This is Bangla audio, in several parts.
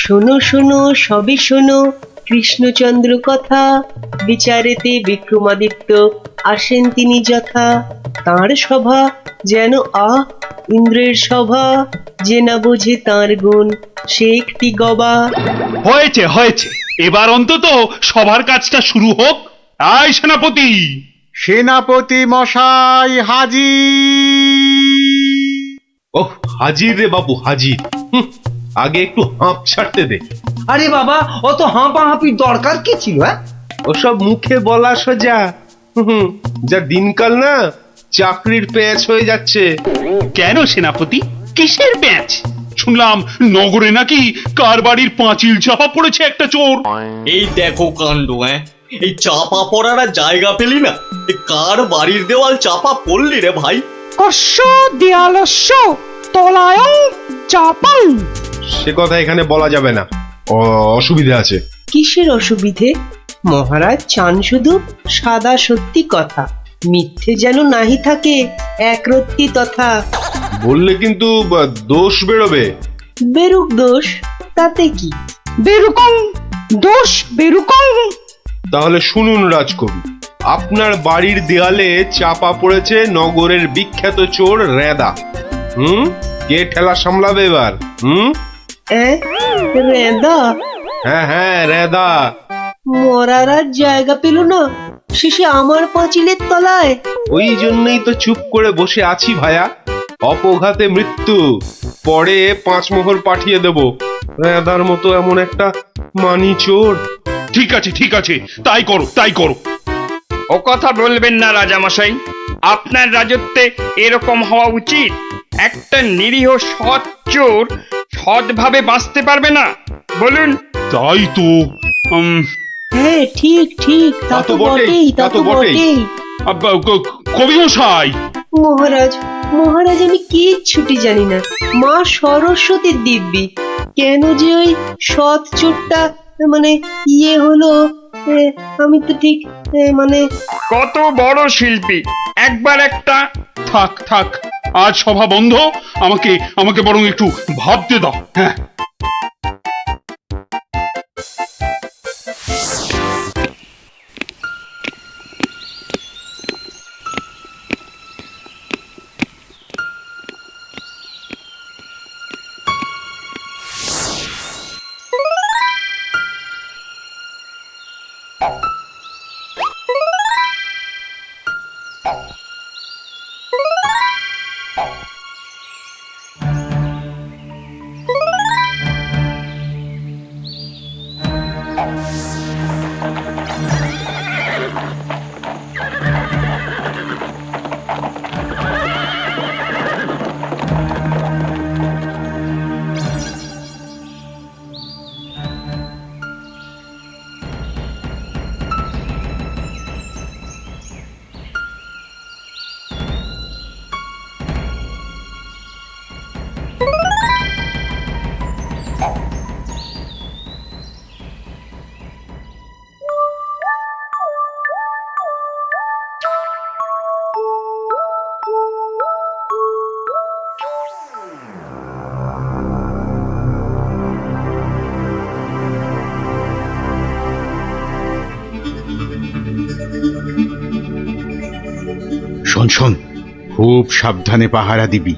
শোনো শোনো সবই শোনো কৃষ্ণচন্দ্র কথা, বিচারেতে বিক্রমাদিত্য আসেন তিনি যথা। তাঁর সভা যেন ইন্দ্রের সভা, যে না বোঝে তাঁর গুণ সে একটি গবা। হয়েছে হয়েছে, এবার অন্তত সবার কাজটা শুরু হোক। আয় সেনাপতি। সেনাপতি মশাই হাজির। ওহ, হাজির রে বাবু হাজির। আগে একটু হাঁপ ছাড়তে দে। আরে বাবা, অত হাঁপাহাঁপির দরকার কি ছিল? ওসব মুখে বলা সোজা, যা দিনকাল না চাকরির প্যাঁচ হয়ে যাচ্ছে। কেন সেনাপতি, কিসের প্যাঁচ? শুনলাম নগরে নাকি কার বাড়ির পাঁচিল চাপা পড়েছে একটা চোর। এই দেখো কাণ্ড। এই চাপা পড়ার আর জায়গা পেলি না, কার বাড়ির দেওয়াল চাপা পড়লি রে ভাই? কস্য দেয়ালস্য তলায়ং চাপাং। সে কথা এখানে বলা যাবে না, অসুবিধা আছে। কিসের অসুবিধে? মহারাজ চান শুধু সাদা সত্যি কথা, মিথ্যে যেন নাহি থাকে একরত্তি তথা। বললে কিন্তু দোষ বেরোবে। বেরুক দোষ, তাতে কি? বেরুকং দোষ বেরুকং। তাহলে শুনুন রাজকবি, আপনার বাড়ির দেয়ালে চাপা পড়েছে নগরের বিখ্যাত চোর রেদা। কে ঠেলা সামলাবে এবার? রেদা? হ্যাঁ হ্যাঁ, রেদা। মরার আর জায়গা পেল না, শেষে আমার পাঁচিলের তলায়। ওই জন্যই তো চুপ করে বসে আছি ভায়া। অপঘাতে মৃত্যু, পরে 5 মোহর পাঠিয়ে দেব। রেদার মতো এমন একটা মানি চোর। ঠিক আছে ঠিক আছে, তাই করো তাই করো। ও কথা বলবেন না রাজামশাই, আপনার রাজত্বে এরকম হওয়া উচিত। একটা নিরীহ সৎ চোর সৎভাবে বাঁচতে পারবে না, বলুন? তাই তো। হ্যাঁ ঠিক ঠিক, তা তো বটেই, তা তো বটেই। কবি মশাই। মহারাজ মহারাজ, আমি কিচ্ছুটি জানি না। মা সরস্বতীর দিব্যি, কেন যে ওই সৎ চোরটা মানে হলো, আমি তো ঠিক মানে। কত বড় শিল্পী, একবার একটা। থাক থাক, আজ সভা বন্ধ। আমাকে আমাকে বরং একটু ভাবতে দাও। হ্যাঁ, শোন শোন, খুব সাবধানে পাহারা দিবি,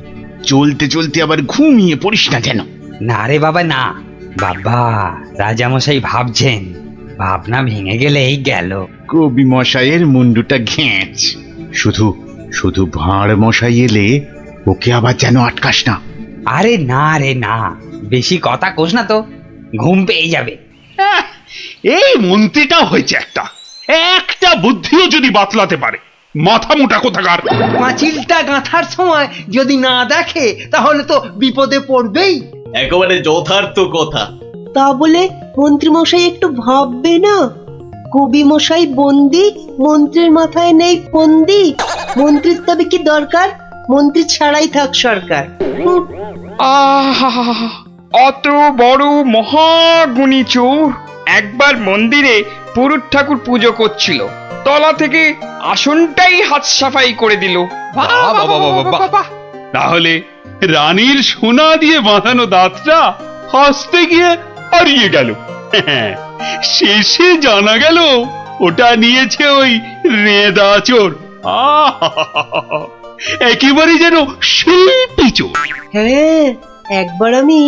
চলতে চলতে আবার ঘুমিয়ে পড়িস না যেন। না রে বাবা না, বাবা রাজামশাই ভাবছেন, ভাবনা ভেঙে গেলেই গেল। কবি মশাইয়ের মুন্ডুটা ঘেঁচ, শুধু শুধু ভাঁড় মশাই এলে ওকে আবার যেন আটকাস না। আরে না রে না, বেশি কথা কোস না তো, ঘুম পেয়ে যাবে। আহ, এই মন্ত্রীটা হয়েছে একটা একটা বুদ্ধিও যদি বাতলাতে পারে, মাথা মোটা কোথাকার। পাঁচিলটা গাঁথার সময় যদি না দেখে তাহলে তো বিপদে পড়বেই। একেবারে যথার্থ কথা। তা বলে মন্ত্রী মশাই একটু ভাববে না? কবি মশাই বন্দি, মন্ত্রীর মাথায় নেই ফন্দি। মন্ত্রীর তবে কি দরকার? মন্ত্রী ছাড়াই থাক সরকার। হুঁ, আহা, অত বড় মহাগুণী চোর একবার মন্দিরে পুরুত ঠাকুর পুজো করছিল, তলা থেকে আসনটাই হাত সাফাই করে দিল। বাহ, বাহ, বাহ, বাহ, বাহ। তাহলে রানীর সোনা দিয়ে বাঁধানো দাঁতটা হাসতে গিয়ে হারিয়ে গেল। শেষে জানা গেল ওটা নিয়েছে ওই রেদা চোর। আহা! একেবারে যেন শিল্পী চোর। হ্যাঁ, একবার আমি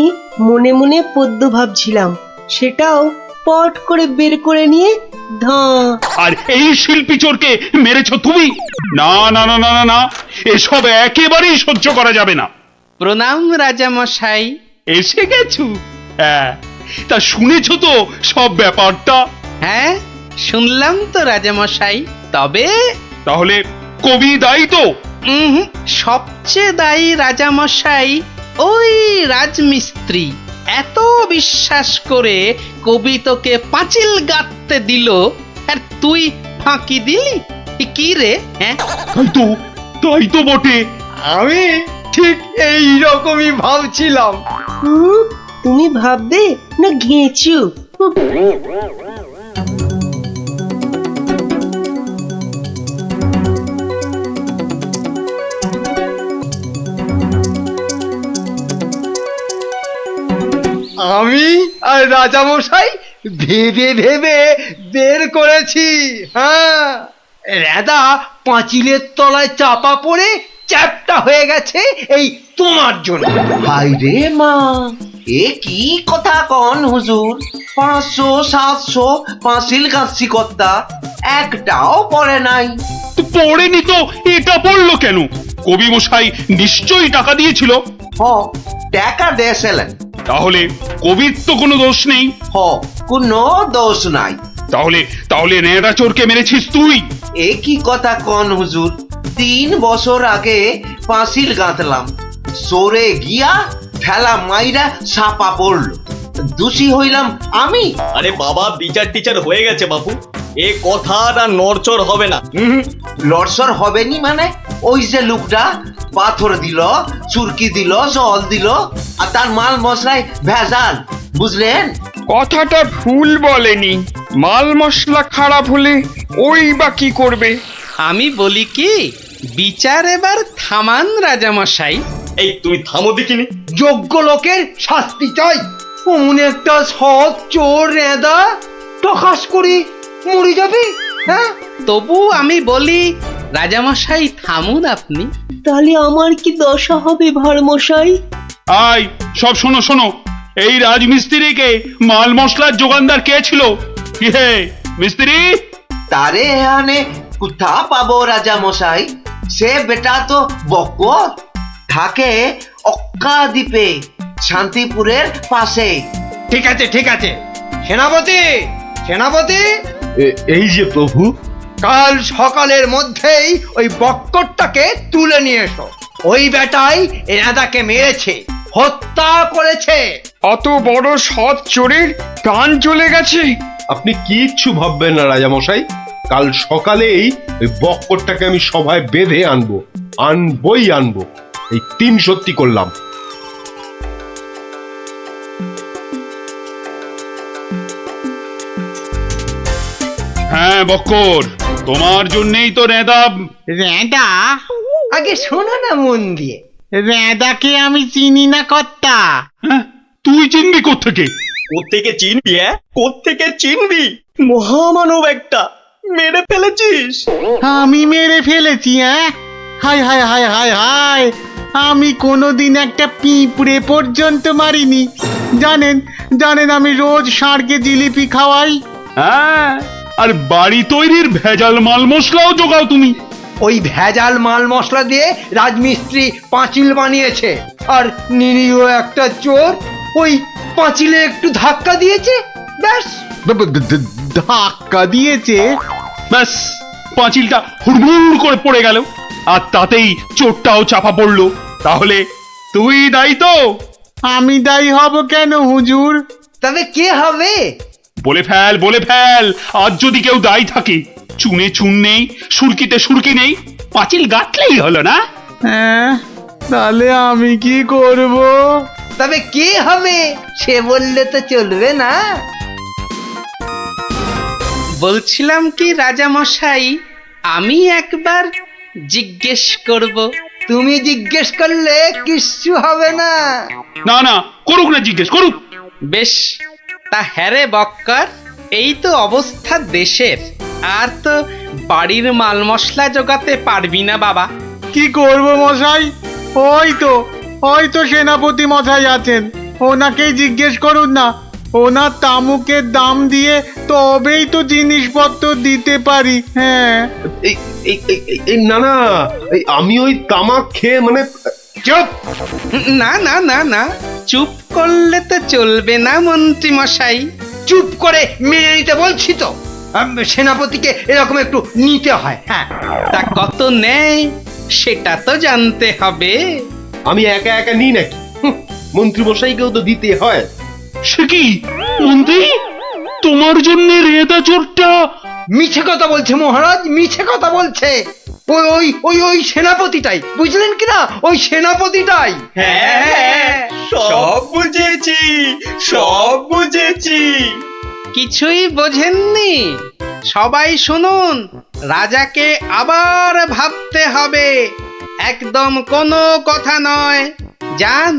মনে মনে পদ্য ভাবছিলাম, সেটাও পট করে বের করে নিয়ে ধাঁ। আর এই শিল্পী চোরকে মেরেছ তুমি? না না না না না না, এসব একেবারেই সহ্য করা যাবে না। প্রণাম রাজামশাই। এসে গেছো? হ্যাঁ, তা শুনেছো তো সব ব্যাপারটা? হ্যাঁ, শুনলাম তো রাজামশাই। তবে তাহলে কবি দায়ী তো? সবচেয়ে দায়ী রাজামশাই ওই রাজমিস্ত্রি। এত বিশ্বাস করে কবি তোকে পাঁচিল গাঁথতে দিল, আর তুই ফাঁকি দিলি। কি রে? হ্যাঁ, তাই তো বটে। আমি ঠিক এই রকমই ভাবছিলাম। হুঁ, তুমি ভাববে না ঘেঁচু? আমি আর রাজামশাই ভেবে ভেবে বের করেছি। হ্যাঁ, রেদা পাঁচিলের তলায় চাপা পড়ে চ্যাপটা হয়ে গেছে এই তোমার জন্য। হাই রে মা, এ কি কথা কন হুজুর? 500 700 পাঁচিল গাছছি কর্তা, একটাও পড়ে নাই। তো পড়েনি তো এটা পড়লো কেন? কবি মশাই নিশ্চয়ই টাকা দিয়েছিল। হ, টাকা দিয়েছিলেন। তাহলে কবির তো কোনো দোষ নেই। হ, কোনো দোষ নাই। তাহলে তাহলে নেড়া চোরকে মেরেছিস তুই? এ কি কথা কন হুজুর? 3 বছর আগে পাঁচিল গাঁথলাম, সরে গিয়া ঠেলা মাইরা সাপা পড়লো, দোষী হইলাম আমি। আরে বাবা, বিচার টিচার হয়ে গেছে বাপু, এ কথা আর নড়চড় হবে না। লড়সর হবে নি মানে? ওই যে লোকটা পাথর দিল, চুরকি দিল, জল দিল, আর তার মাল মশলায় ভেজাল, বুঝলেন? কথাটা ভুল বলেনি। মাল মশলা খারাপ হলে ওই বা কি করবে? আমি বলি কি, বিচার এবার থামান রাজামশাই। এই তুমি থামো দেখিনি। যোগ্য লোকের শাস্তি চাই। অমন একটা সৎ চোর রেদা টকাস করে মরে যাবে। হ্যাঁ, তবু আমি বলি রাজামশাই থামুন আপনি। তাহলে আমার কি দশা হবে ভাঁড় মশাই? আয় সব শোনো শোনো, এই রাজমিস্ত্রিকে মাল মশলার যোগানদার কে ছিল? কি হে মিস্ত্রি? তারে এখানে কোথা পাবো রাজা মশাই? সে বেটা তো বকর, থাকে অক্কা দ্বীপে, শান্তিপুরের পাশে। ঠিক আছে ঠিক আছে। সেনাপতি, সেনাপতি, এই যে প্রভু। কাল সকালের মধ্যেই ওই বক্করটাকে তুলে নিয়ে এসো। ওই বেটাই রেদাকে মেরেছে, হত্যা করেছে। অত বড় সৎ চোরের প্রাণ চলে গেছে। আপনি কিচ্ছু ভাববেন না রাজামশাই, কাল সকালেই ওই বক্করটাকে আমি সভায় বেঁধে আনবই আনবো। এই 3 সত্যি করলাম। হ্যাঁ বক্কর, তোমার জন্যই তো রেদা। রেঁদা? আগে শোনো না মন দিয়ে। রেঁদাকে আমি চিনি না কর্তা। হ্যাঁ, তুই চিনবি কোত্থেকে? কোত্থেকে চিনবি? কোত্থেকে চিনবি? মহামানব একটা, মেরে ফেলেছিস। আমি মেরে ফেলেছি? হায় হায় হায় হায় হায়, আমি কোনোদিন একটা পিঁপড়ে পর্যন্ত মারিনি। জানেন জানেন আমি রোজ ষাঁড়কে জিলিপি খাওয়াই। হ্যাঁ, আর বাড়ি তৈরির ভেজাল মাল মশলাও জোগাও তুমি। ওই ভেজাল মাল মশলা দিয়ে রাজমিস্ত্রি পাঁচিল বানিয়েছে, আর নিরীহ একটা চোর ওই পাঁচিলে একটু ধাক্কা দিয়েছে, ব্যাস। ধাক্কা দিয়েছে? ব্যাস, পাঁচিলটা হুড়মুড় করে পড়ে গেল, আর তাতেই চোরটাও চাপা পড়লো। তাহলে তুই দায়ী তো? আমি দায়ী হব কেন হুজুর? তবে কে হবে? বলে ফেল, বলে ফেল। আজ যদি কেউ দায়ী থাকে, চুনে চুন নেই, সুরকিতে সুরকি নেই, পাঁচিল গাঁথলেই হলো না? হ্যাঁ, তাহলে আমি কি করব? তবে কে হবে সে বললে তো চলবে না। বলছিলাম কি রাজা মশাই, আমি একবার জিজ্ঞেস করব। তুমি জিজ্ঞেস করলে কিচ্ছু হবে না। না না, করুক না, জিজ্ঞেস করুক। বেশ, তা হ্যারে বক্কর, এই তো অবস্থা দেশের, আর তো বাড়ির মাল মশলা জোগাতে পারবি না বাবা। কি করব মশাই? ওই তো সেনাপতি মশাই আছেন, ওনাকেই জিজ্ঞেস করুন না। ওনার তামুকের দাম দিয়ে তবেই তো জিনিসপত্র দিতে পারি। হ্যাঁ, না না, আমি ওই তামাক খেয়ে মানে চুপ! না না না না, চুপ করলে তো চলবে না মন্ত্রী মশাই। চুপ করে মেনে নিতে বলছি তো। সেনাপতিকে এরকম একটু নিতে হয়। হ্যাঁ, তা কত নেয় সেটা তো জানতে হবে। আমি একা একা নিই নাকি? মন্ত্রী মশাইকেও তো দিতে হয়। সে কি মন্ত্রী, তোমার জন্য রেদা চোরটা? মিছে কথা বলছে মহারাজ, মিছে কথা বলছে। ওই ওই ওই ওই সেনাপতিটাই, বুঝলেন কিনা? ওই সেনাপতিটাই। হ্যাঁ, সব বুঝেছি, সব বুঝেছি। কিছুই বোঝেননি? সবাই শুনুন, রাজাকে আবার ভাবতে হবে, একদম কোনো কথা নয়। যান,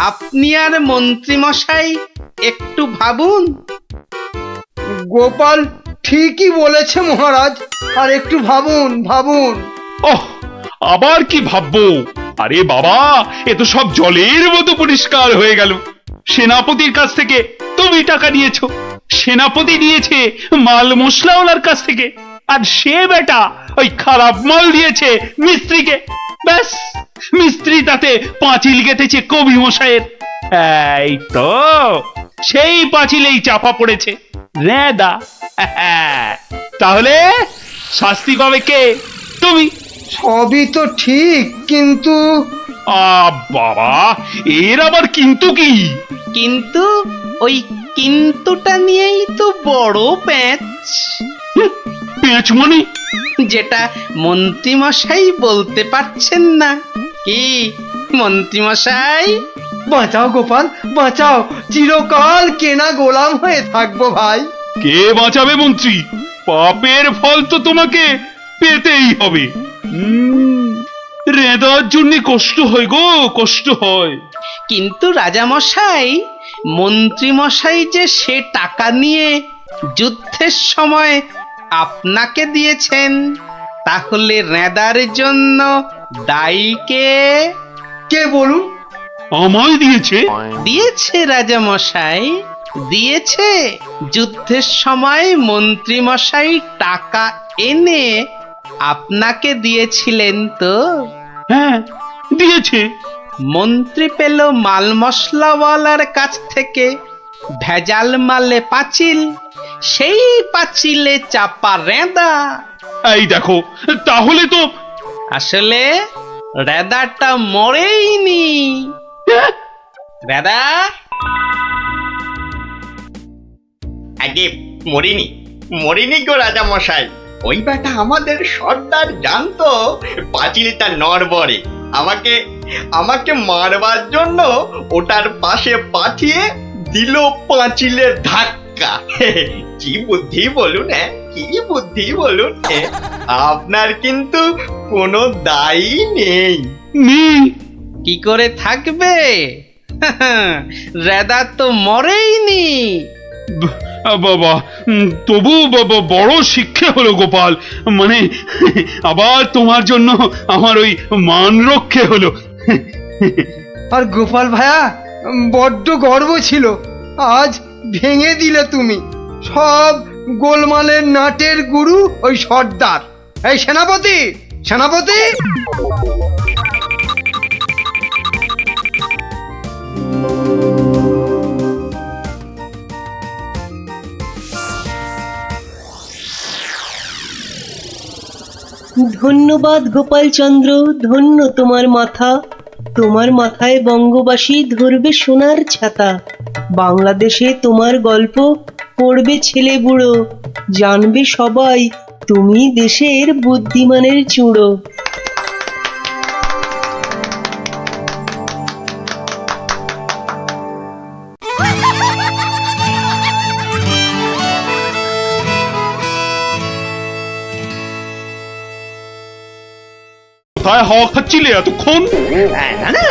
আপনি আর মন্ত্রী মশাই একটু ভাবুন। গোপাল ঠিকই বলেছে মহারাজ, আর একটু ভাবুন ভাবুন। ওহ, আবার কি ভাববো? আরে বাবা, এ তো সব জলের মতো পরিষ্কার হয়ে গেল। সেনাপতির কাছ থেকে তুমি টাকা নিয়েছো, সেনাপতি নিয়েছে মাল মশলাওয়ালার কাছ থেকে, আর সে বেটা ওই খারাপ মাল দিয়েছে মিস্ত্রিকে। ব্যাস, মিস্ত্রি তাতে পাঁচিল গেঁথেছে কবি মশাইয়ের। এই তো সেই পাঁচিলেই চাপা পড়েছে রেদা। তাহলে শাস্তি পাবে কে? তুমি। সবই তো ঠিক, কিন্তু বাবা, এর আবার কিন্তু কি? কিন্তু ওই কিন্তুটা নিয়েই তো বড় প্যাঁচ। পেঁচ মানে? যেটা মন্ত্রী মশাই বলতে পারছেন না। কি মন্ত্রী মশাই? বাঁচাও গোপাল, বাঁচাও। চিরকাল কেনা গোলাম হয়ে থাকবো ভাই। কে বাঁচাবে মন্ত্রী? পাপের ফল তো তোমাকে পেতেই হবে। রেদার জন্য কষ্ট হয় গো, কষ্ট হয়। কিন্তু রাজা মশাই, মন্ত্রী মশাই যে সে টাকা নিয়ে যুদ্ধের সময় আপনাকে দিয়েছেন, তাহলে রেদার জন্য দায়ী কে? কে বলুন? আমায় দিয়েছে? দিয়েছে রাজা মশাই, দিয়েছে। যুদ্ধের সময় মন্ত্রী মশাই টাকা এনে আপনাকে দিয়েছিলেন তো? হ্যাঁ, দিয়েছে। মন্ত্রী পেল মাল মশলাওয়ালার কাছ থেকে ভেজাল মালে পাঁচিল, সেই পাঁচিলে চাপা রেদা। এই দেখো, তাহলে তো আসলে রেদাটা মরেইনি। রেদা আগে মরিনি, মরিনি গো রাজা মশাই। ওই বেটা আমাদের সর্দার জানতো পাঁচিলটা নড়বড়ে, আমাকে আমাকে মারবার জন্য ওটার পাশে পাঠিয়ে দিল পাঁচিলের ধাক্কা। কি বুদ্ধি বলুন, হ্যাঁ, কি বুদ্ধি বলুন। আপনার কিন্তু কোনো দায়ী নেই। কি করে থাকবে? রেদা তো মরেইনি। বাবা তবু বড় শিক্ষা হলো গোপাল, মানে আবার তোমার জন্য আমার ওই মান রক্ষে হলো। আর গোপাল ভায়া বড্ড গর্ব ছিল, আজ ভেঙে দিলে তুমি। সব গোলমালের নাটের গুরু ওই সর্দার। এই সেনাপতি, সেনাপতি! ধন্যবাদ গোপালচন্দ্র, ধন্য তোমার মাথা। তোমার মাথায় বঙ্গবাসী ধরবে সোনার ছাতা। বাংলাদেশে তোমার গল্প পড়বে ছেলে বুড়ো, জানবে সবাই তুমি দেশের বুদ্ধিমানের চূড়ো। কোথায় হাওয়া খাচ্ছিলে এতক্ষণ? না না,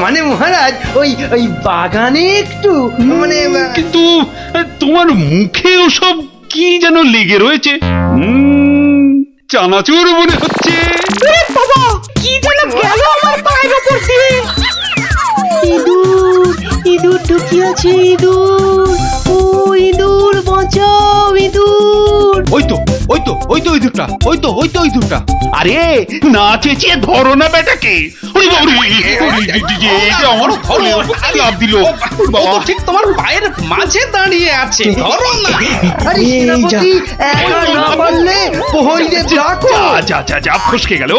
মানে মহারাজ ওই ওই বাগানে একটু মানে কিন্তু তোমার মুখে ওসব কি যেন লেগে রয়েছে, চানাচুর মনে হচ্ছে। বাবা, কি যেন গেল আমার পায়ের উপর দিয়ে। ইঁদুর, ইঁদুর ঢুকিয়াছে, ইঁদুর, ও ইঁদুর বাঁচাও, ইঁদুর। ওই তো ইঁদুরটা, ওই তো ইঁদুরটা। আরে না চেঁচিয়ে ধরো না বেটাকে। আমার ফলে লাভ দিল। ও তো ঠিক তোমার পায়ের মাঝে দাঁড়িয়ে আছে, ধরো না। আরে সেনাপতি, একা না পারলে প্রহরীদের ডাকো। যা যা যা, ফসকে গেল।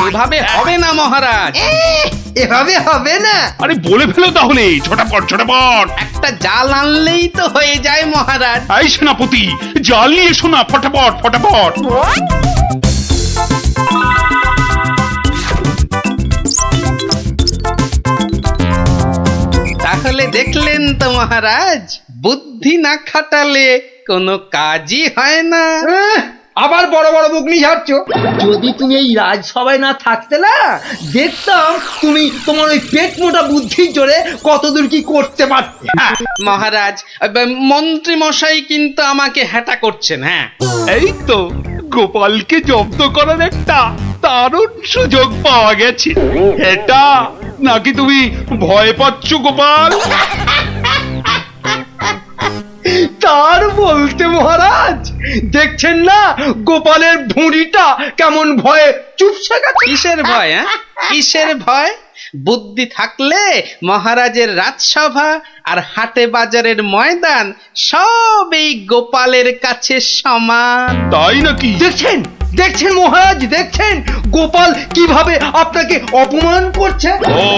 এভাবে হবে না মহারাজ, এভাবে হবে না। আরে বলে ফেলো তাহলে, ছোটাপট ছোটাপট। একটা জাল আনলেই তো হয়ে যায় মহারাজ। এই সেনাপতি, জাল নিয়ে এসো না, ফটাফট ফটাফট। তাহলে দেখলেন তো মহারাজ, বুদ্ধি না খাটালে কোনো কাজই হয় না। আবার বড় বড় বকনি ঝাড়ছ। যদি তুমি এই রাজসভায় না থাকতে না, দেখতাম তুমি তোমার ওই পেট মোটা বুদ্ধির জোরে কতদূর কি করতে পারতে। মহারাজ, মন্ত্রী মশাই কিন্তু আমাকে হ্যাটা করছেন। হ্যাঁ, এই তো গোপালকে জব্দ করার একটা দারুণ সুযোগ পাওয়া গেছে। এটা নাকি তুমি ভয় পাচ্ছ গোপাল? তার বলতে মহারাজ, দেখছেন না গোপালের ভুঁড়িটা কেমন ভয়ে চুপসে গেছে। কিসের ভয়? হ্যাঁ, কিসের ভয়? বুদ্ধি থাকলে মহারাজের রাজসভা আর হাটে বাজারের ময়দান সব এই গোপালের কাছে সমান। তাই নাকি? দেখছেন, দেখছেন মহারাজ, দেখছেন গোপাল কিভাবে আপনাকে অপমান করছে। ও,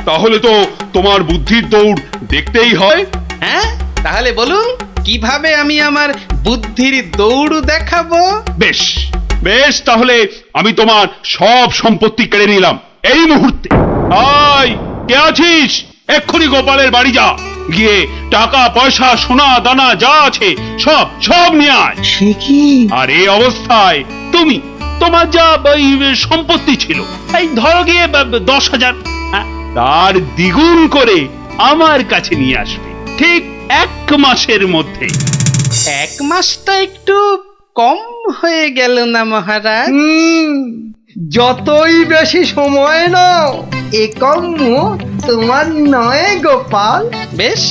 তাহলে তো তোমার বুদ্ধির দৌড় দেখতেই হয়। হ্যাঁ, তাহলে বলুন কিভাবে আমি আমার বুদ্ধির দৌড় দেখাবো? বেশ বেশ, তাহলে আমি তোমার সব সম্পত্তি কেড়ে নিলাম এই মুহূর্তে। আয়, কে আছিস? এক্ষুনি গোপালের বাড়ি যা, গিয়ে টাকা পয়সা সোনা দানা যা আছে সব সব নিয়ে আয়। সে কি? আর এই অবস্থায় তুমি তোমার যা ওই সম্পত্তি ছিল, এই ধরো গিয়ে 10,000, তার দ্বিগুণ করে আমার কাছে নিয়ে আসবে, ঠিক 1 মাসের মধ্যে। 1 মাসটা একটু কম হয়ে গেল না মহারাজ? যতই বেশি সময় নাও, এ কম্য তোমার নয় গোপাল। বেশ,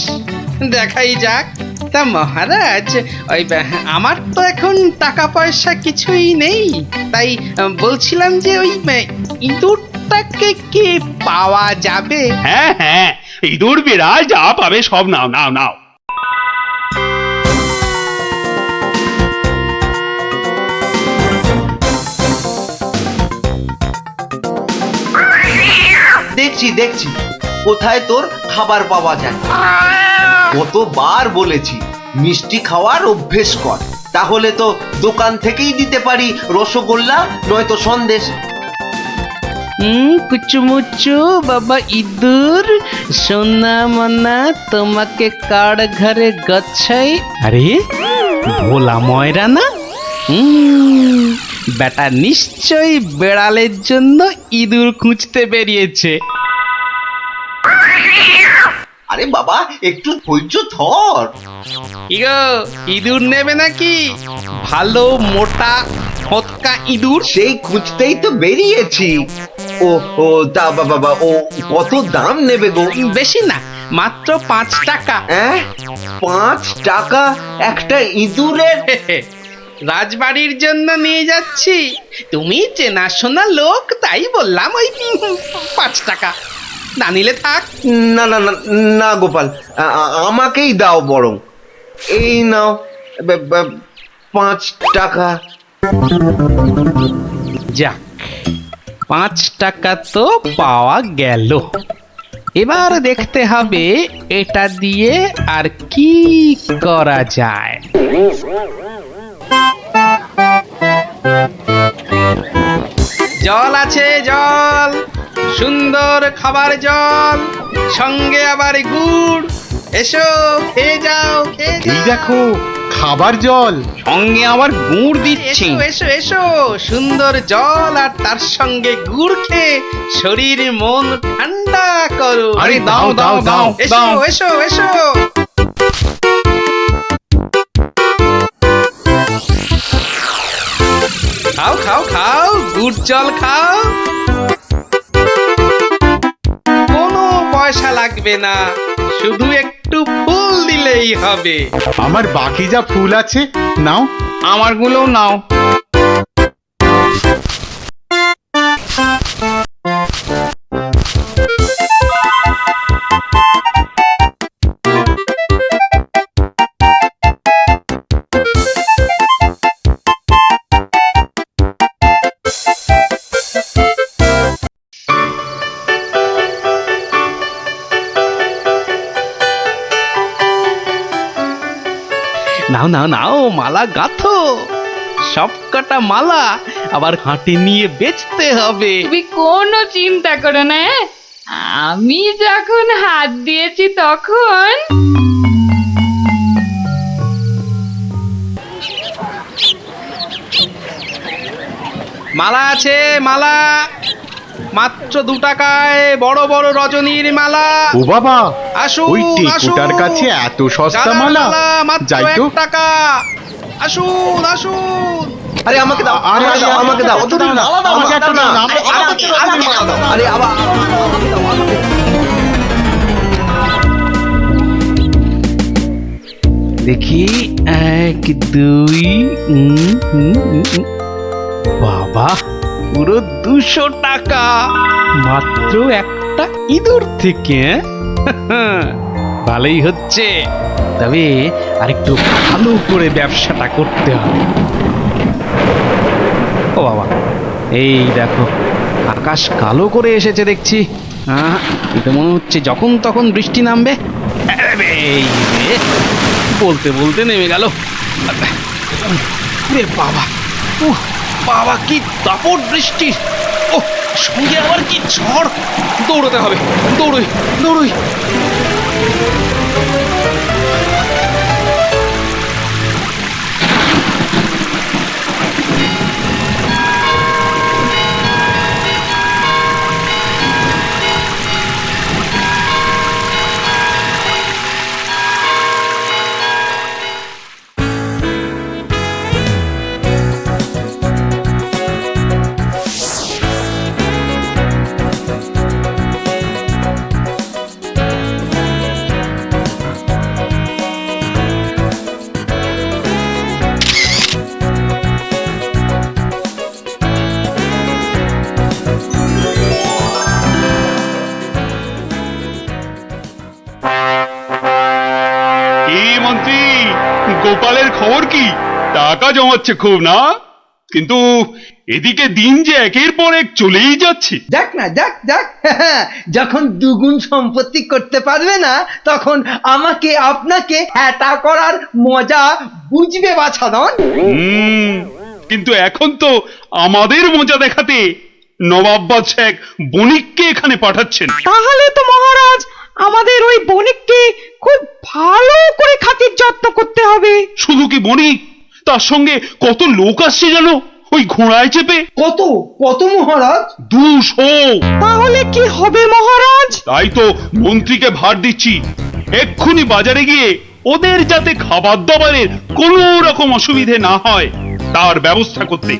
দেখাই যাক। তা মহারাজ, ওই আমার তো এখন টাকা পয়সা কিছুই নেই, তাই বলছিলাম যে ওই ইঁদুরটাকে কি পাওয়া যাবে? হ্যাঁ হ্যাঁ, ইঁদুর বিড়াল যা পাবে সব নাও নাও নাও। দেখছি দেখছি, কোথায় তোর খাবার পাওয়া যায়। কতবার বলেছি মিষ্টি খাওয়ার অভ্যেস কর, তাহলে তো দোকান থেকেই দিতে পারি রসগোল্লা নয়তো সন্দেশ। কুচুমুচু বাবা ইঁদুর, সোনা মনা তোমাকে কার ঘরে গচ্ছাই। আরে ভোলা ময়রা না? বেটা নিশ্চয়ই বেড়ালের জন্য ইঁদুর খুঁজতে বেরিয়েছে। আরে বাবা, একটু ধৈর্য ধর। ইগো ইঁদুর নেবে নাকি? ভালো মোটা ফটকা ইঁদুর। সেই খুঁজতেই তো বেরিয়েছি। ও ও তা বাবা ও কত দাম নেবে গো? বেশি না, মাত্র 5 টাকা। 5 টাকা একটা ইঁদুরের? রাজবাড়ির জন্য নিয়ে যাচ্ছি, তুমি চেনাশোনা লোক তাই বললাম ওই 5 টাকা। না নিলে থাক। না না না না গোপাল, আমাকেই দাও বরং। এই নাও 5 টাকা। যাক, 5 টাকা তো পাওয়া গেল। এবার দেখতে হবে এটা দিয়ে আর কি করা যায়। জল আছে, জল, সুন্দর খাবার জল, সঙ্গে আবার গুড়। এসো খেয়ে যাও, খেয়ে যাও। এই দেখো খাবার জল, সঙ্গে আবার গুড় দিচ্ছি। এসো এসো এসো, সুন্দর জল আর তার সঙ্গে গুড় খেয়ে শরীর মন ঠান্ডা করো। আরে দাও দাও দাও এসো দাও। এসো এসো। খাও খাও খাও, গুড় জল খাও। কোনো পয়সা লাগবে না, শুধু একটু ফুল দিলেই হবে। আমার বাকি যা ফুল আছে নাও। আমারগুলোও নাও। নাও নাও নাও, মালা গাঁথো। সব কটা মালা আবার হাঁটে নিয়ে বেচতে হবে। তুমি কোনো চিন্তা করো না, আমি যখন হাত দিয়েছি তখন। মালা আছে, মালা মাত্র 2 টাকায় বড় বড় রজনীর মালা। ও বাবা, আসুন ওই টেকুটার কাছে এত সস্তা মালা? মাত্র যাই তো। 1 টাকা। আসুন আসুন। আরে আমাকে দাও, আরে, আমাকে দাও, আমাকে দাও। আমাকে দাও না, আমাকে একটা দাও না, আরে আবার আমাকে দাও, আমাকে দাও। দেখি 1 2 বাবা, পুরো 200 টাকা মাত্র একটা ইঁদুর থেকে। ভালোই হচ্ছে, তবে আরেকটু ভালো করে ব্যবসাটা করতে হবে। ও বাবা, এই দেখো আকাশ কালো করে এসেছে দেখছি। এটা মনে হচ্ছে যখন তখন বৃষ্টি নামবে। এই রে, বলতে বলতে নেমে গেল। রে বাবা, বাবা কি দাপট বৃষ্টি! ও সঙ্গে আবার কি ঝড়! দৌড়তে হবে, দৌড়ই দৌড়ই। মন্ত্রী, গোপালের খবর কি? টাকা জমাচ্ছে খুব না? কিন্তু এদিকে দিন যে একের পর এক চলেই যাচ্ছে। যাক না, যাক যাক। যখন দুগুণ সম্পত্তি করতে পারবে না, তখন আমাকে আপনাকে হ্যাটা করার মজা বুঝবে বাছাধন। কিন্তু এখন তো আমাদের মজা দেখাতে নবাব বাদশাহ এক বণিককে এখানে পাঠাচ্ছেন। তাহলে তো মহারাজ আমাদের ওই বণিককে খুব ভালো করে খাতির যত্ন করতে হবে। শুধু কি বণিক, তার সঙ্গে কত লোক আসছে জানো, ওই ঘোড়ায় চেপে। কত কত মহারাজ? 200। তাহলে কি হবে মহারাজ? তাই তো মন্ত্রীকে ভার দিচ্ছি, এক্ষুনি বাজারে গিয়ে ওদের যাতে খাবার দাবারের কোনো রকম অসুবিধে না হয় তার ব্যবস্থা করতে।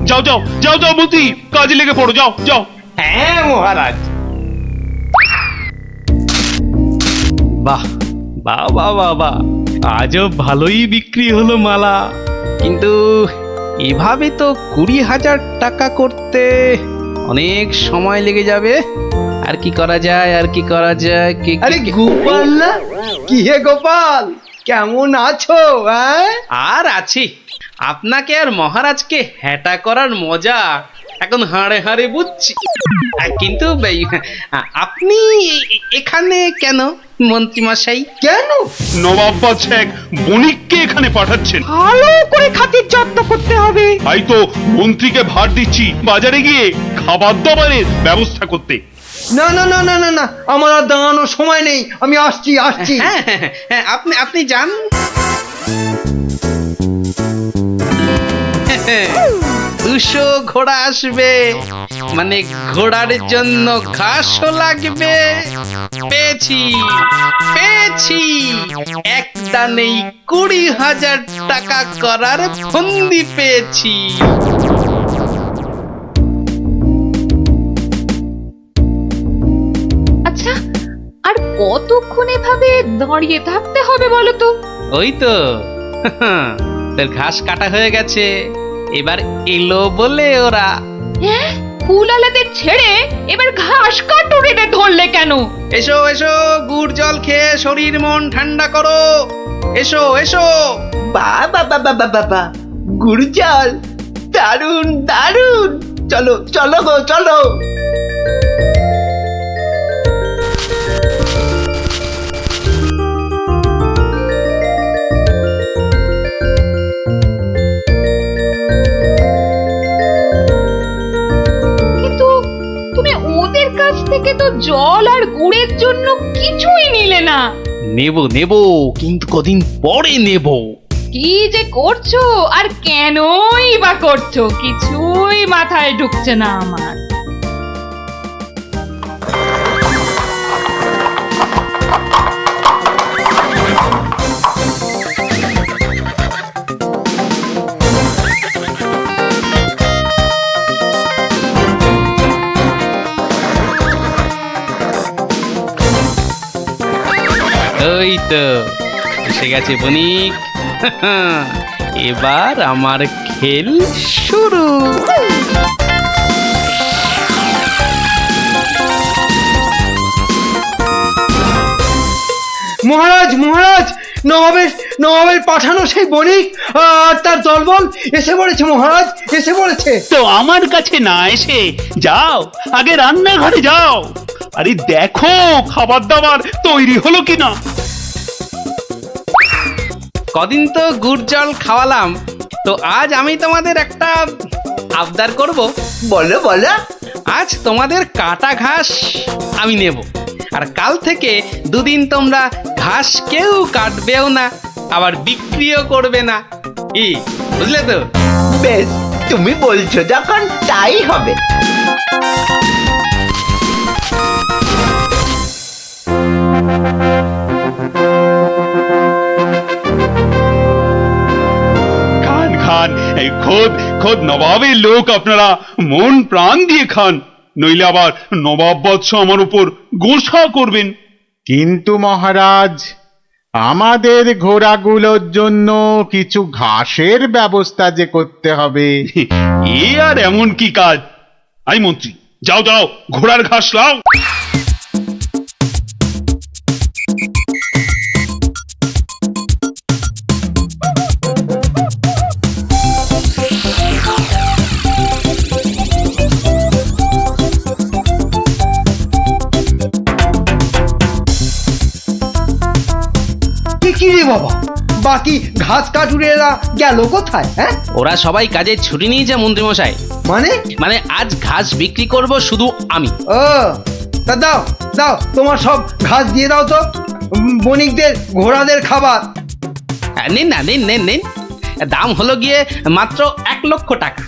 যাও যাও যাও যাও মতি, কাজে লেগে পড়ো, যাও যাও। হ্যাঁ মহারাজ। বাহ বাহ বাহ বাহ বাহ, আজও ভালোই বিক্রি হলো মালা। কিন্তু এভাবে তো 20,000 টাকা করতে অনেক সময় লেগে যাবে। আর কি করা যায়, আর কি করা যায়? আরে গোপাল না? কি হে গোপাল, কেমন আছো? আর আছি। আপনাকে আর মহারাজকে হ্যাটা করার মজা এখন হাড়ে হাড়ে বুঝছি। কিন্তু আপনি এখানে কেন মন্ত্রীমশাই? কেন? নবাব বাদশাহ এক বণিককে এখানে পাঠাচ্ছেন। ভালো করে খাতির যত্ন করতে হবে। তাই তো মন্ত্রীকে ভার দিচ্ছি বাজারে গিয়ে খাবার দাবারের ব্যবস্থা করতে। না না না না না না, আমার আর দাঁড়ানোর সময় নেই, আমি আসছি আসছি। হ্যাঁ, আপনি যান। 200 ঘোড়া আসবে, মানে ঘোড়ার জন্য ঘাসও লাগবে। পেয়েছি পেয়েছি, এক দানেই 20,000 টাকা করার ফন্দি পেয়েছি। আচ্ছা, আর কতক্ষণ এভাবে দাঁড়িয়ে থাকতে হবে বলো তো? ওই তো তোর ঘাস কাটা হয়ে গেছে, এবার এলো বলে ওরা। হ্যাঁ, কুলালাদের ছেড়ে এবার ঘাস কাটুরিতে ধরলে কেন? এসো এসো, গুড় জল খেয়ে শরীর মন ঠান্ডা করো। এসো এসো। বাবা বাবা বাবা, গুড় জল, দারুন দারুন, চলো চলো গো চলো। কিন্তু তুমি ওদের কাছ থেকে তো জল আর গুড়ের জন্য কিছুই নিলে না। নেব নেব, কিন্তু কদিন পরে নেব। কি যে করছো আর কেনই বা করছো, কিছুই মাথায় ঢুকছে না আমার। ওই তো এসে গেছে বণিক। এবার আমার খেল শুরু। মহারাজ মহারাজ, নবাবের পাঠানো সেই বণিক আর তার দলবল এসে পড়েছে মহারাজ, এসে পড়েছে। তো আমার কাছে না এসে যাও আগে রান্নাঘরে যাও, আরে দেখো খাবার দাবার তৈরি হলো কিনা। কদিন তো গুড় জল খাওয়ালাম, তো আজ আমি তোমাদের একটা আবদার করব। বলো বলো। আজ তোমাদের কাটা ঘাস আমি নেব, আর কাল থেকে 2 দিন তোমরা ঘাস কেউ কাটবেও না, আবার বিক্রিও করবে না। কি বুঝলে তো? বেশ, তুমি বলছো যখন তাই হবে। খান খান, এই খোদ নবাবের লোক, আপনারা মন প্রাণ দিয়ে খান, নইলে আবার নবাব বাদশাহ আমার উপর গোসা করবেন। কিন্তু মহারাজ, আমাদের ঘোড়াগুলোর জন্য কিছু ঘাসের ব্যবস্থা যে করতে হবে। এ আর এমন কি কাজ? আই মন্ত্রী, যাও যাও ঘোড়ার ঘাস লাও। কি রে বাবা, বাকি ঘাস কাটুরেরা গেল কোথায়? হ্যাঁ, ওরা সবাই কাজে ছুটি নিয়েছে মন্ত্রীমশাই। মানে আজ ঘাস বিক্রি করব শুধু আমি। ও তা দাও দাও, তোমার সব ঘাস দিয়ে দাও তো, বণিকদের ঘোড়াদের খাবার। নিন না, নিন নিন নিন, দাম হলো গিয়ে মাত্র 1 লক্ষ টাকা।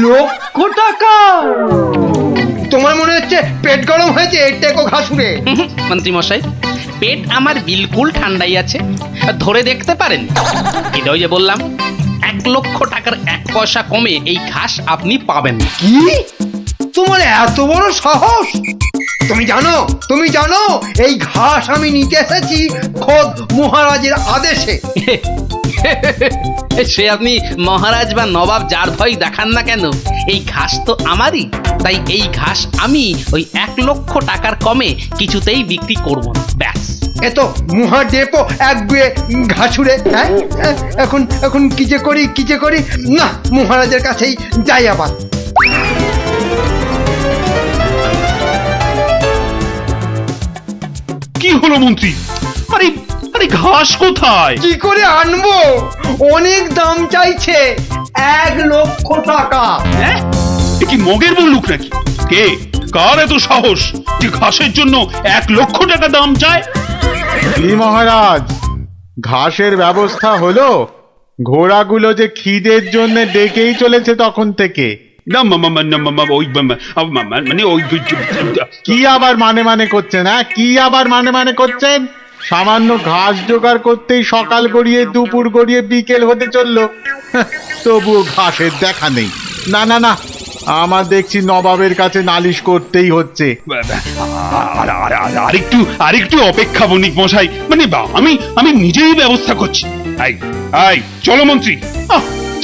লক্ষ টাকা? তোমার মনে হচ্ছে পেট গরম হয়েছে টেকো ঘাসুরে। মন্ত্রী মশাই, পেট আমার বিলকুল ঠান্ডাই আছে, ধরে দেখতে পারেন। এটা ওই যে বললাম, 1,00,000 টাকার 1 পয়সা কমে এই ঘাস আপনি পাবেন না। কি? তোমার এত বড় সাহস! তুমি জানো এই ঘাস আমি নিতে এসেছি খোদ মহারাজের আদেশে। সে আপনি মহারাজ বা নবাব যার ভয় দেখান না কেন, এই ঘাস তো আমারই। তাই এই ঘাস আমি ওই 1,00,000 টাকার কমে কিছুতেই বিক্রি করব না, ব্যাস। এ তো মহা ডেপো এক গুয়ে ঘাসুরে। হ্যাঁ, এখন কি যে করি না, মহারাজের কাছেই যাই আবার। কি হলো মন্ত্রী? আরে আরে ঘাস কোথায়? কি করে আনবো? অনেক দাম চাইছে, 1,00,000 টাকা। হ্যাঁ, এ কি মগের বললুক নাকি? কে কার এত সাহস যে ঘাসের জন্য 1,00,000 টাকা দাম চায়? কি মহারাজ, ঘাসের ব্যবস্থা হলো? ঘোড়াগুলো যে খিদের জন্য ডেকেই চলেছে তখন থেকে। না মানে ওই কি আবার মানে করছেন? হ্যাঁ, কি আবার মানে করছেন? সামান্য ঘাস জোগাড় করতেই সকাল গড়িয়ে দুপুর গড়িয়ে বিকেল হতে চললো, তবুও ঘাসের দেখা নেই। না না না, আমার দেখছি নবাবের কাছে নালিশ করতেই হচ্ছে। আরেকটু অপেক্ষা বণিক মশাই, মানে আমি নিজেই ব্যবস্থা করছি। আই চলো মন্ত্রী,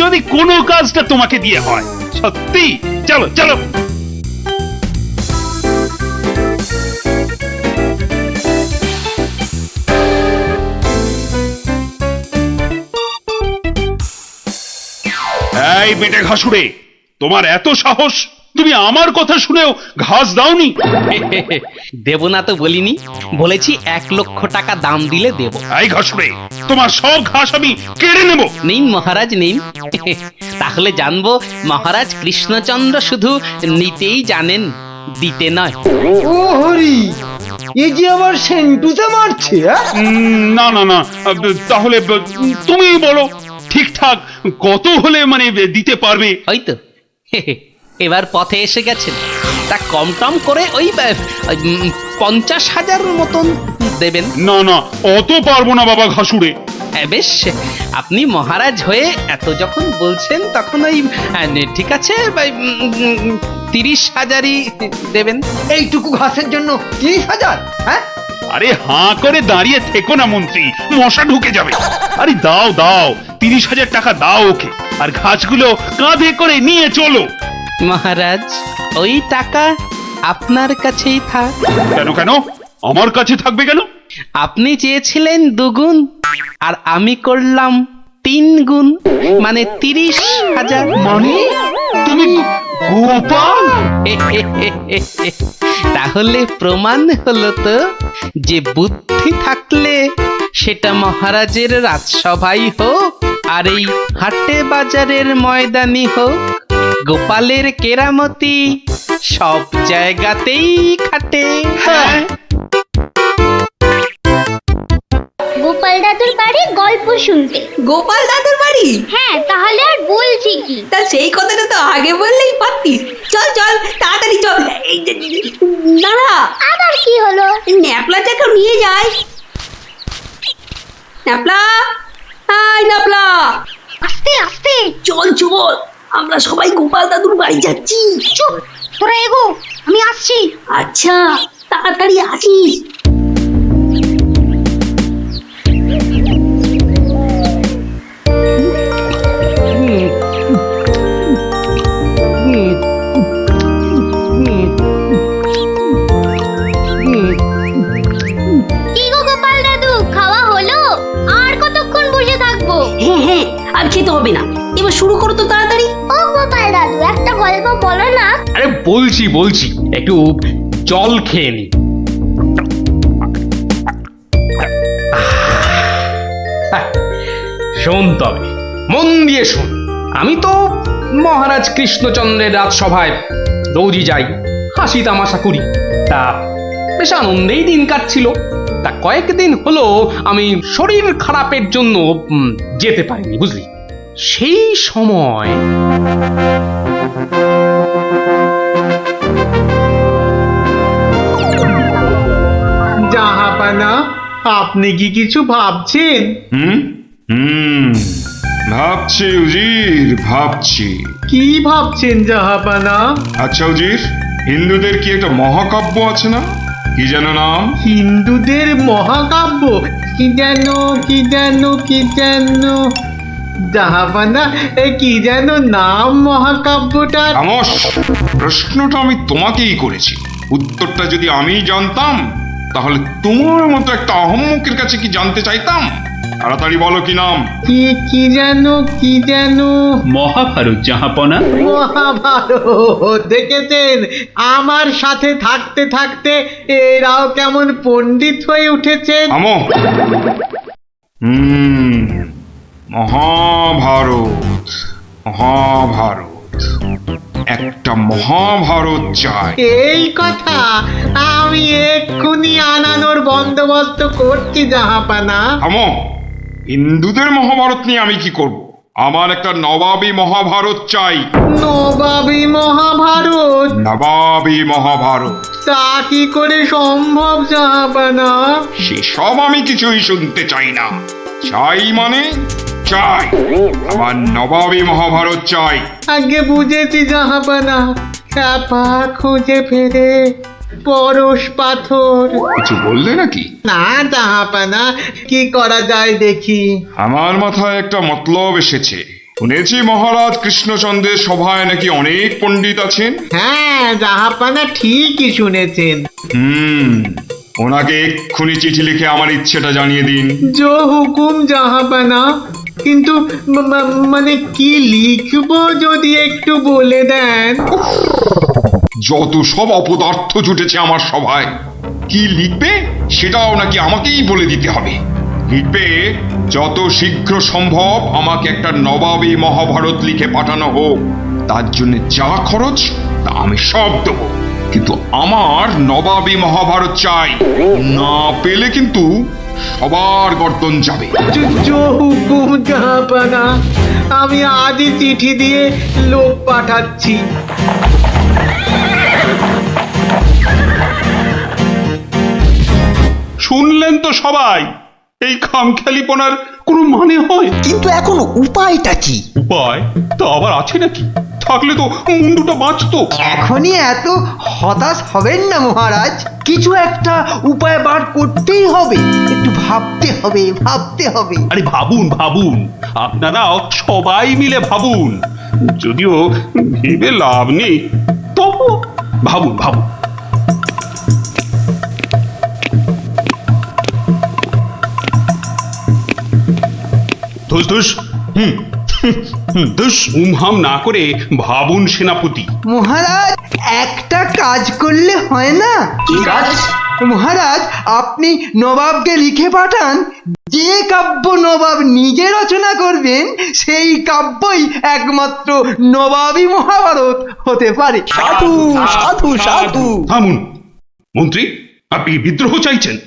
যদি কোনো কাজটা তোমাকে দিয়ে হয়, সত্যি চলো চলো। এই বেটে ঘাসুরে, তোমার এত সাহস, তুমি আমার কথা শুনেও ঘাস দাওনি? দেব না তো বলিনি, বলেছি 1,00,000 টাকা দাম দিলে দেব। এই ঘাসুরে, তোমার সব ঘাস আমি কেড়ে নেব। নিন মহারাজ নিন, তাহলে জানবো মহারাজ কৃষ্ণচন্দ্র শুধু নিতেই জানেন, দিতে নয়। ও হরি, এ যে আবার সেন্টুতে মারছে। না না না, তাহলে তুমি বলো ঠিকঠাক কত হলে মানে দিতে পারবে? হয়তো এবার পথে এসে গেছেন, তা কম টম করে ওই 50,000 মতন দেবেন। না না, অত পারবো না বাবা ঘাসুরে। বেশ, আপনি মহারাজ হয়ে এত যখন বলছেন তখন ওই ঠিক আছে 30,000ই দেবেন। এইটুকু ঘাসের জন্য 30,000? হ্যাঁ, আরে হাঁ করে দাঁড়িয়ে থেকো না মন্ত্রী, মশা ঢুকে যাবে। আরে দাও দাও, 30,000 টাকা দাও ওকে, আর ঘাসগুলো কাঁধে করে নিয়ে চলো। মহারাজ, ওই টাকা আপনার কাছেই থাক। কেন কেন আমার কাছে থাকবে কেন? আপনি চেয়েছিলেন 2 গুণ, আর আমি করলাম 3 গুণ, মানে 30,000। মানে তুমি গোপাল? তাহলে প্রমাণ হলো তো যে বুদ্ধি থাকলে সেটা মহারাজের রাজসভাই হোক আর এই হাটে বাজারের ময়দানি হোক, গোপালের কেরামতি সব জায়গাতেই খাটে। হ্যাঁ, গোপাল দাদুর বাড়ি গল্প শুনতে। গোপাল দাদুর বাড়ি? হ্যাঁ, তাহলে আর বলছি কি? তা সেই কথাটা তো আগে বললেই পারতিস। চল চল তাড়াতাড়ি চল। এই দাঁড়া, আবার কি হলো? ন্যাপলাটাকে নিয়ে যাই। ন্যাপলা, হাই ন্যাপলা, আস্তে আস্তে চল চল, আমরা সবাই গোপাল দাদুর বাড়ি যাচ্ছি। চুপ, তোরা এগো, আমি আসছি। আচ্ছা, তাড়াতাড়ি আসিস। কি গো গোপাল দাদু, খাওয়া হলো? আর কতক্ষণ বসে থাকবো? হ্যাঁ, আর খেতে হবে না, এবার শুরু করো তো তাড়াতাড়ি। ও গোপাল দাদু, একটা গল্প বলো না। আরে বলছি, একটু জল খেয়ে নি। শোন তবে, মন দিয়ে শোন। আমি তো মহারাজ কৃষ্ণচন্দ্রের রাজসভায় রোজই যাই, হাসি তামাশা করি, তা বেশ আনন্দেই দিন কাটছিল। তা কয়েকদিন হলো আমি শরীর খারাপের জন্য যেতে পারিনি, বুঝলি। সেই সময় জাহাপানা, আপনি কি কিছু ভাবছেন? হুম হুম ভাবছি উজির, ভাবছি। কি ভাবছেন জাহাপানা? আচ্ছা উজির, হিন্দুদের কি একটা মহাকাব্য আছে না, কি যেন নাম? হিন্দুদের মহাকাব্য? কি যেন কি যেন কি যেন জাহাপানা, কি যেন নাম মহাকাব্যটার? খামোশ! প্রশ্নটা আমি তোমাকেই করেছি, উত্তরটা যদি আমি জানতাম তাহলে তোমার মতো একটা আহম্মকের কাছে কি জানতে চাইতাম? তাড়াতাড়ি বলো কি নাম। কি যেন কি যেন মহাভারত জাহাপনা। মহাভারত! দেখেছেন, আমার সাথে থাকতে থাকতে এরাও কেমন পণ্ডিত হয়ে উঠেছেন। থামো। মহাভারত, মহাভারত, একটা মহাভারত চাই। এই কথা আমি এক্ষুনি আনানোর বন্দোবস্ত করছি জাহাপানা। থামো! হিন্দুদের মহাভারত নিয়ে আমি কি করব? আমার একটা নবাবী মহাভারত চাই। নবাবী মহাভারত? নবাবী মহাভারত। তা কি করে সম্ভব জাহাপানা? সেসব আমি কিছুই শুনতে চাই না। চাই মানে চাই, আমার নবাবী মহাভারত চাই। আগে বুঝেছি জাহাপানা, চাপা খুঁজে ফেরে পরশ পাথর। কিছু বললে নাকি? না জাহাপানা, কি করা যায় দেখি। আমার মাথায় একটা মতলব এসেছে। শুনেছি মহারাজ কৃষ্ণচন্দ্রের সভায় নাকি অনেক পণ্ডিত আছেন। হ্যাঁ জাহাপানা, ঠিকই শুনেছেন। ওনাকে এক্ষুনি চিঠি লিখে আমার ইচ্ছেটা জানিয়ে দিন। জো হুকুম জাহাপানা, কিন্তু মানে কি লিখবো যদি একটু বলে দেন। যত সব অপদার্থ জুটেছে আমার সভায়, কি লিখবে সেটাও নাকি আমাকেই বলে দিতে হবে। লিখবে, যত শীঘ্র সম্ভব আমাকে একটা নবাবী মহাভারত লিখে পাঠানো হোক, তার জন্য যা খরচ তা আমি সব দেবো, কিন্তু আমার নবাবী মহাভারত চাই। না পেলে কিন্তু সবার গর্দন যাবে। জো হুকুম জাহাপানা, আমি আজই চিঠি দিয়ে লোক পাঠাচ্ছি। শুনলেন তো সবাই, এই খামখেয়ালিপনার কোনো মানে হয়? কিন্তু এখন উপায়টা কি? উপায় তো আবার আছে নাকি? থাকলে তো মুন্ডুটা বাঁচতো। এখনই এত হতাশ হবেন না মহারাজ, কিছু একটা উপায় বার করতেই হবে। একটু ভাবতে হবে, ভাবতে হবে। আরে ভাবুন ভাবুন, আপনারাও সবাই মিলে ভাবুন। যদিও ভেবে লাভ নেই, তবু ভাবুন ভাবুন। ধুস ধুস ধুস উমহাম না করে ভাবুন সেনাপতি। মহারাজ, একটা কাজ করলে হয় না? কি কাজ? মহারাজ, আপনি নবাবকে লিখে পাঠান, যে কাব্য নবাব নিজে রচনা করবেন সেই কাব্যই একমাত্র নবাবী মহাভারত হতে পারে। সাধু সাধু সাধু। থামুন মন্ত্রী, আপনি বিদ্রোহ চাইছেন?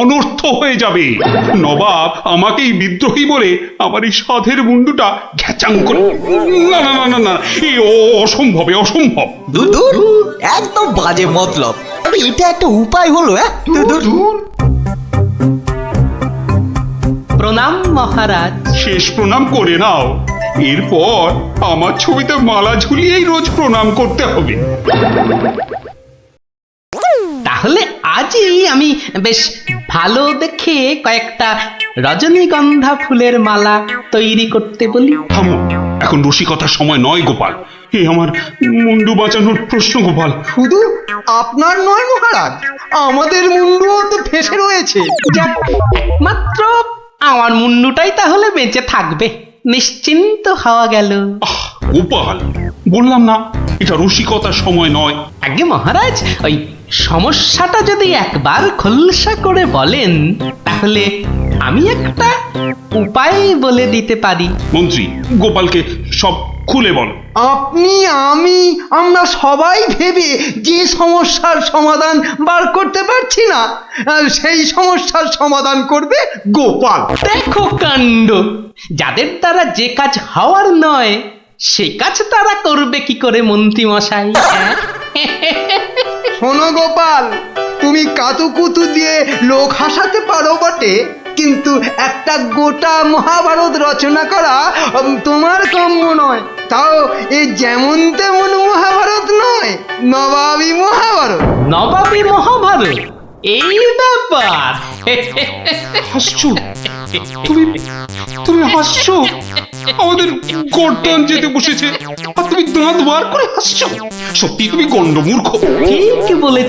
অনর্থ হয়ে যাবে। নবাব আমাকেই বিদ্রোহী বলে আমার এই সাধের মুন্ডুটা ঘ্যাচাং করে। না না না না না, এই অসম্ভব, অসম্ভব। একদম বাজে মতলব। এটা একটা উপায় হলো। প্রণাম মহারাজ। শেষ প্রণাম করে নাও, এরপর আমার ছবিতে মালা ঝুলিয়েই রোজ প্রণাম করতে হবে। তাহলে আজই আমি বেশ ভালো দেখে কয়েকটা রজনীগন্ধা ফুলের মালা তৈরি করতে বলি। থামো, এখন রসিকতার সময় নয় গোপাল। এ আমার মুন্ডু বাঁচানোর প্রশ্ন গোপাল। শুধু আপনার নয় মহারাজ, আমাদের মুন্ডুও তো ফেসে রয়েছে। যাক, মাত্র আমার মুন্ডুটাই তাহলে বেঁচে থাকবে, নিশ্চিন্ত হওয়া গেল। গোপাল, বললাম না এটা রসিকতার সময় নয়। আগে মহারাজ, ওই সমস্যাটা যদি একবার খোলসা করে বলেন তাহলে আমি একটা উপায় বলে দিতে পারি। মন্ত্রী, গোপালকে সব খুলে বল। আপনি, আমি, আমরা সবাই ভেবে যে সমস্যার সমাধান বার করতে পারছি না, সেই সমস্যার সমাধান করবে গোপাল। দেখো কাণ্ড, যাদের দ্বারা যে কাজ হওয়ার নয় সে কাজ তারা করবে কি করে মন্ত্রী মশাই? শোনো গোপাল, তুমি কাতুকুতু দিয়ে লোক হাসাতে পারো বটে, কিন্তু একটা গোটা মহাভারত রচনা করা তোমার কাম্য নয়। তাও এই যেমন তেমন মহাভারত নয়, নবাবী মহাভারত। নবাবী মহাভারত, এই ব্যাপার। হাসছো তুমি, তুমি হাসছো? আমাদের গর্দান যেতে বসেছে আর তুমি দাঁত বার করে হাসছো? সত্যি তুমি গন্ডমূর্খ। ঠিক বলেছ